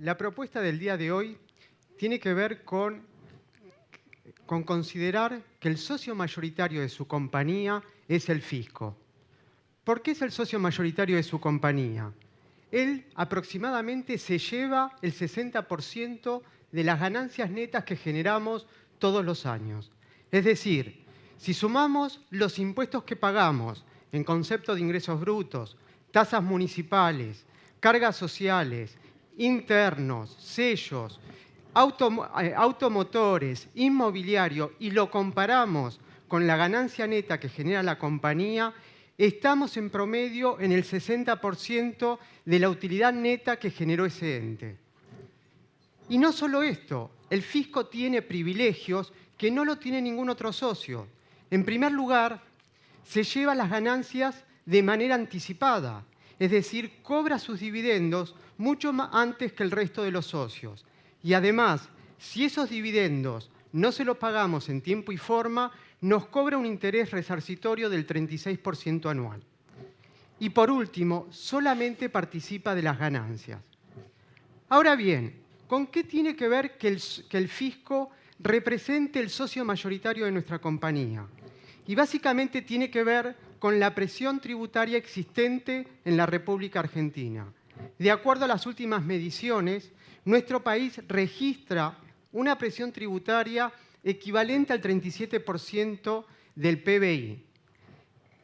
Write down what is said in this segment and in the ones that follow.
La propuesta del día de hoy tiene que ver con considerar que el socio mayoritario de su compañía es el fisco. ¿Por qué es el socio mayoritario de su compañía? Él aproximadamente se lleva el 60% de las ganancias netas que generamos todos los años. Es decir, si sumamos los impuestos que pagamos en concepto de ingresos brutos, tasas municipales, cargas sociales, internos, sellos, automotores, inmobiliario, y lo comparamos con la ganancia neta que genera la compañía, estamos en promedio en el 60% de la utilidad neta que generó ese ente. Y no solo esto, el fisco tiene privilegios que no lo tiene ningún otro socio. En primer lugar, se lleva las ganancias de manera anticipada, es decir, cobra sus dividendos mucho más antes que el resto de los socios. Y además, si esos dividendos no se los pagamos en tiempo y forma, nos cobra un interés resarcitorio del 36% anual. Y por último, solamente participa de las ganancias. Ahora bien, ¿con qué tiene que ver que el fisco represente el socio mayoritario de nuestra compañía? Y básicamente tiene que ver con la presión tributaria existente en la República Argentina. De acuerdo a las últimas mediciones, nuestro país registra una presión tributaria equivalente al 37% del PBI.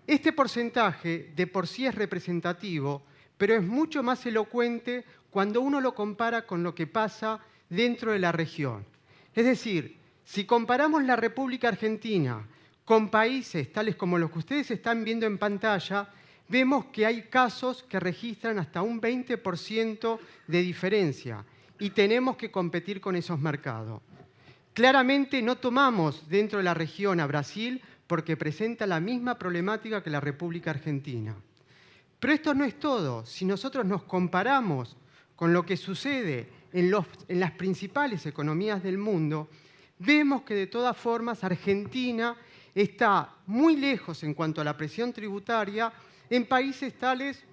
Este porcentaje de por sí es representativo, pero es mucho más elocuente cuando uno lo compara con lo que pasa dentro de la región. Es decir, si comparamos la República Argentina con países tales como los que ustedes están viendo en pantalla, vemos que hay casos que registran hasta un 20% de diferencia y tenemos que competir con esos mercados. Claramente no tomamos dentro de la región a Brasil porque presenta la misma problemática que la República Argentina. Pero esto no es todo. Si nosotros nos comparamos con lo que sucede en las principales economías del mundo, vemos que de todas formas Argentina está muy lejos en cuanto a la presión tributaria en países tales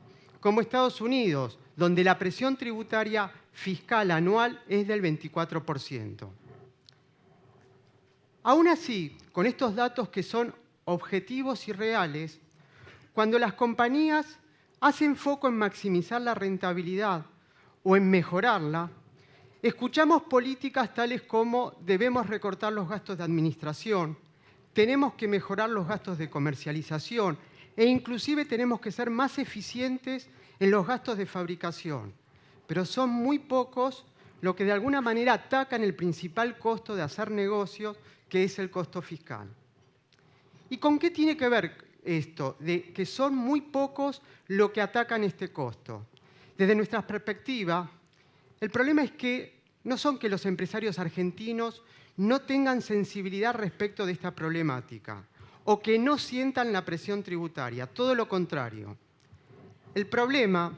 como Estados Unidos, donde la presión tributaria fiscal anual es del 24%. Aún así, con estos datos que son objetivos y reales, cuando las compañías hacen foco en maximizar la rentabilidad o en mejorarla, escuchamos políticas tales como debemos recortar los gastos de administración, tenemos que mejorar los gastos de comercialización e inclusive tenemos que ser más eficientes en los gastos de fabricación. Pero son muy pocos los que de alguna manera atacan el principal costo de hacer negocios, que es el costo fiscal. ¿Y con qué tiene que ver esto? De que son muy pocos los que atacan este costo. Desde nuestra perspectiva, el problema es que no son que los empresarios argentinos no tengan sensibilidad respecto de esta problemática o que no sientan la presión tributaria, todo lo contrario. El problema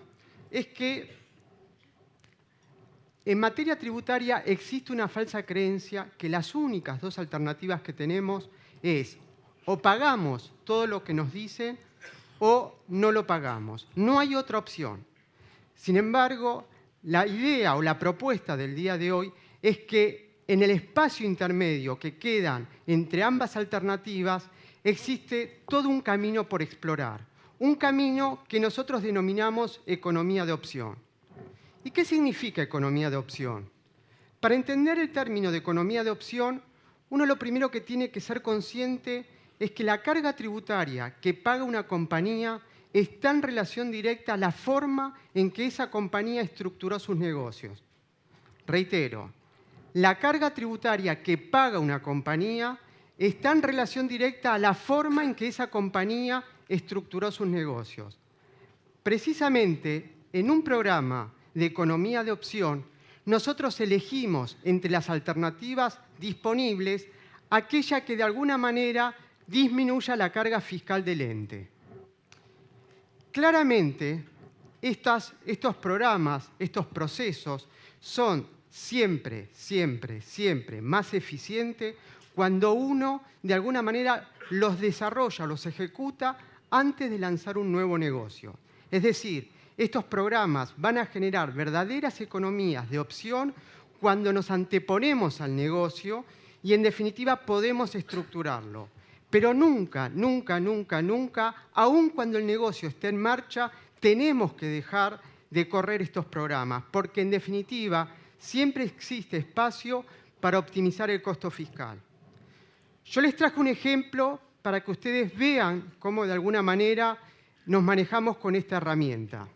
es que en materia tributaria existe una falsa creencia que las únicas dos alternativas que tenemos es o pagamos todo lo que nos dicen o no lo pagamos. No hay otra opción. Sin embargo, la idea o la propuesta del día de hoy es que en el espacio intermedio que quedan entre ambas alternativas existe todo un camino por explorar, un camino que nosotros denominamos economía de opción. ¿Y qué significa economía de opción? Para entender el término de economía de opción, uno lo primero que tiene que ser consciente es que la carga tributaria que paga una compañía está en relación directa a la forma en que esa compañía estructuró sus negocios. Reitero, la carga tributaria que paga una compañía está en relación directa a la forma en que esa compañía estructuró sus negocios. Precisamente, en un programa de economía de opción, nosotros elegimos entre las alternativas disponibles aquella que de alguna manera disminuya la carga fiscal del ente. Claramente, estos programas, estos procesos son siempre más eficientes cuando uno de alguna manera los desarrolla, los ejecuta antes de lanzar un nuevo negocio. Es decir, estos programas van a generar verdaderas economías de opción cuando nos anteponemos al negocio y, en definitiva, podemos estructurarlo. Pero nunca, nunca, nunca, nunca, aun cuando el negocio esté en marcha, tenemos que dejar de correr estos programas, porque, en definitiva, siempre existe espacio para optimizar el costo fiscal. Yo les traje un ejemplo para que ustedes vean cómo, de alguna manera, nos manejamos con esta herramienta.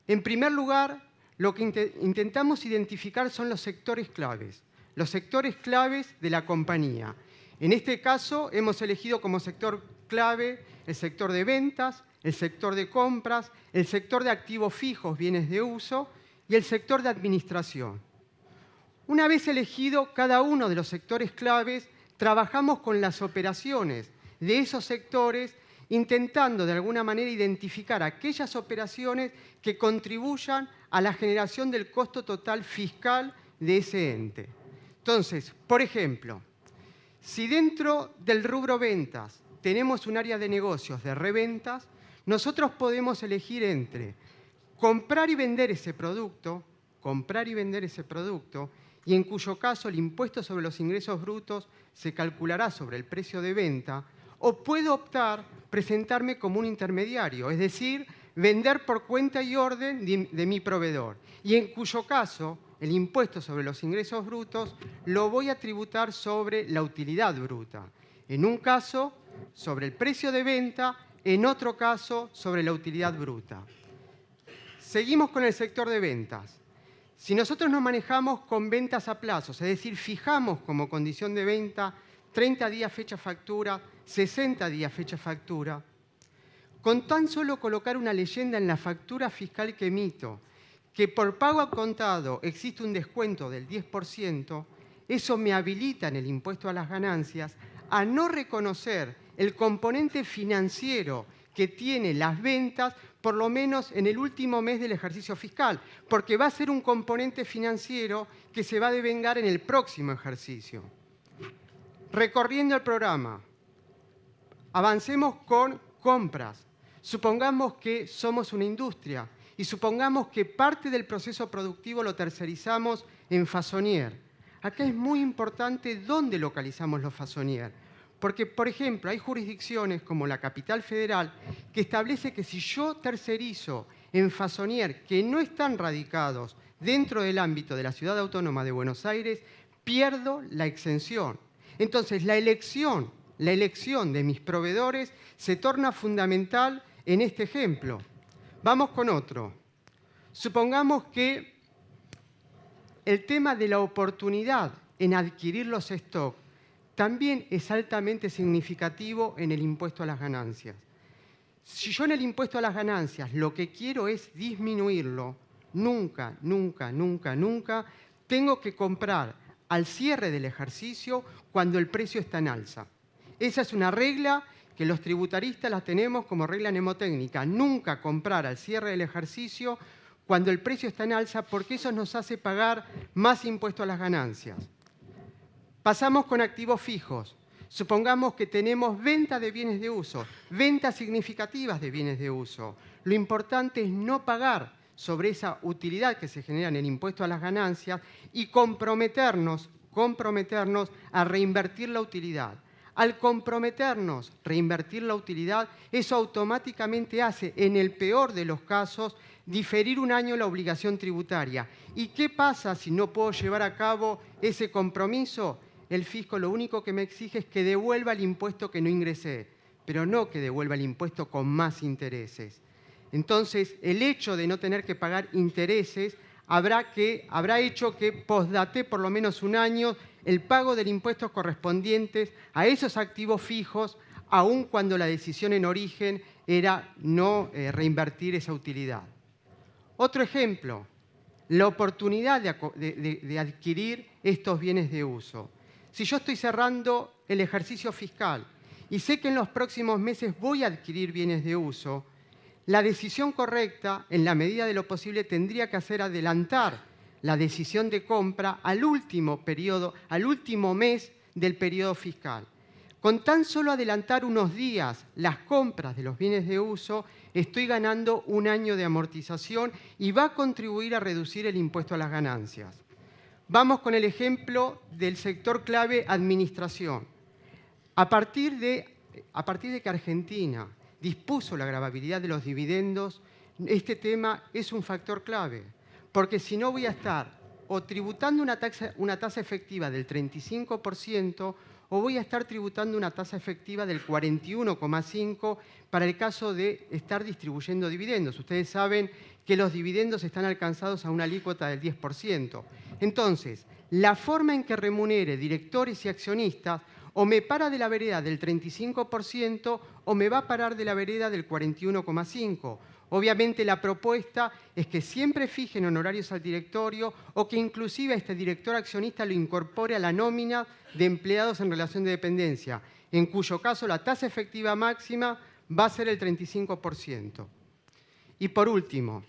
En primer lugar, lo que intentamos identificar son los sectores claves de la compañía. En este caso, hemos elegido como sector clave el sector de ventas, el sector de compras, el sector de activos fijos, bienes de uso, y el sector de administración. Una vez elegido cada uno de los sectores claves, trabajamos con las operaciones de esos sectores, intentando de alguna manera identificar aquellas operaciones que contribuyan a la generación del costo total fiscal de ese ente. Entonces, por ejemplo, si dentro del rubro ventas tenemos un área de negocios de reventas, nosotros podemos elegir entre comprar y vender ese producto, y en cuyo caso el impuesto sobre los ingresos brutos se calculará sobre el precio de venta, o puedo optar presentarme como un intermediario, es decir, vender por cuenta y orden de mi proveedor, y en cuyo caso el impuesto sobre los ingresos brutos lo voy a tributar sobre la utilidad bruta. En un caso, sobre el precio de venta, en otro caso, sobre la utilidad bruta. Seguimos con el sector de ventas. Si nosotros nos manejamos con ventas a plazos, es decir, fijamos como condición de venta 30 días fecha factura, 60 días fecha factura, con tan solo colocar una leyenda en la factura fiscal que emito, que por pago a contado existe un descuento del 10%, eso me habilita en el impuesto a las ganancias a no reconocer el componente financiero que tiene las ventas, por lo menos en el último mes del ejercicio fiscal, porque va a ser un componente financiero que se va a devengar en el próximo ejercicio. Recorriendo el programa, avancemos con compras. Supongamos que somos una industria y supongamos que parte del proceso productivo lo tercerizamos en Façonnier. Acá es muy importante dónde localizamos los Façonnier, porque, por ejemplo, hay jurisdicciones como la Capital Federal que establece que si yo tercerizo en Façonnier que no están radicados dentro del ámbito de la Ciudad Autónoma de Buenos Aires, pierdo la exención. Entonces, la elección de mis proveedores se torna fundamental en este ejemplo. Vamos con otro. Supongamos que el tema de la oportunidad en adquirir los stocks también es altamente significativo en el impuesto a las ganancias. Si yo en el impuesto a las ganancias lo que quiero es disminuirlo, nunca, nunca, nunca, nunca tengo que comprar al cierre del ejercicio cuando el precio está en alza. Esa es una regla que los tributaristas la tenemos como regla mnemotécnica. Nunca comprar al cierre del ejercicio cuando el precio está en alza, porque eso nos hace pagar más impuesto a las ganancias. Pasamos con activos fijos. Supongamos que tenemos venta de bienes de uso, ventas significativas de bienes de uso. Lo importante es no pagar sobre esa utilidad que se genera en el impuesto a las ganancias y comprometernos a reinvertir la utilidad. Al comprometernos a reinvertir la utilidad, eso automáticamente hace, en el peor de los casos, diferir un año la obligación tributaria. ¿Y qué pasa si no puedo llevar a cabo ese compromiso? El fisco lo único que me exige es que devuelva el impuesto que no ingresé, pero no que devuelva el impuesto con más intereses. Entonces, el hecho de no tener que pagar intereses habrá hecho que postdate por lo menos un año el pago del impuesto correspondientes a esos activos fijos, aun cuando la decisión en origen era no reinvertir esa utilidad. Otro ejemplo, la oportunidad de adquirir estos bienes de uso. Si yo estoy cerrando el ejercicio fiscal y sé que en los próximos meses voy a adquirir bienes de uso, la decisión correcta, en la medida de lo posible, tendría que hacer adelantar la decisión de compra al último mes del periodo fiscal. Con tan solo adelantar unos días las compras de los bienes de uso, estoy ganando un año de amortización y va a contribuir a reducir el impuesto a las ganancias. Vamos con el ejemplo del sector clave administración. A partir de que Argentina dispuso la gravabilidad de los dividendos, este tema es un factor clave, porque si no voy a estar o tributando una tasa efectiva del 35% o voy a estar tributando una tasa efectiva del 41,5% para el caso de estar distribuyendo dividendos. Ustedes saben que los dividendos están alcanzados a una alícuota del 10%. Entonces, la forma en que remunere directores y accionistas o me para de la vereda del 35% o me va a parar de la vereda del 41,5%. Obviamente la propuesta es que siempre fijen honorarios al directorio o que inclusive a este director accionista lo incorpore a la nómina de empleados en relación de dependencia, en cuyo caso la tasa efectiva máxima va a ser el 35%. Y por último,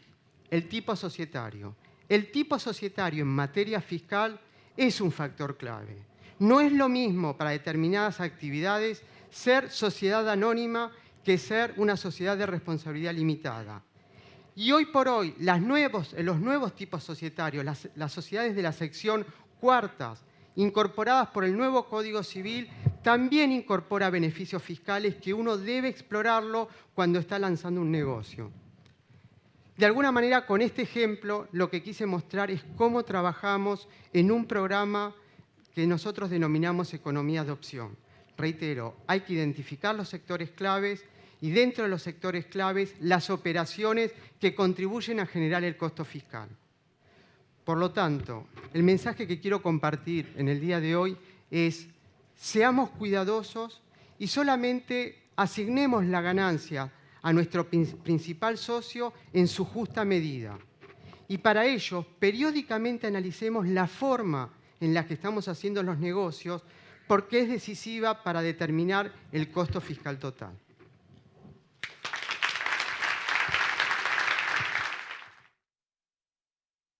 el tipo societario. El tipo societario en materia fiscal es un factor clave. No es lo mismo para determinadas actividades ser sociedad anónima que ser una sociedad de responsabilidad limitada. Y hoy por hoy, los nuevos tipos societarios, las sociedades de la sección cuartas, incorporadas por el nuevo Código Civil, también incorpora beneficios fiscales que uno debe explorarlo cuando está lanzando un negocio. De alguna manera, con este ejemplo, lo que quise mostrar es cómo trabajamos en un programa que nosotros denominamos economía de opción. Reitero, hay que identificar los sectores claves y dentro de los sectores claves las operaciones que contribuyen a generar el costo fiscal. Por lo tanto, el mensaje que quiero compartir en el día de hoy es: seamos cuidadosos y solamente asignemos la ganancia a nuestro principal socio en su justa medida. Y para ello, periódicamente analicemos la forma en la que estamos haciendo los negocios, porque es decisiva para determinar el costo fiscal total.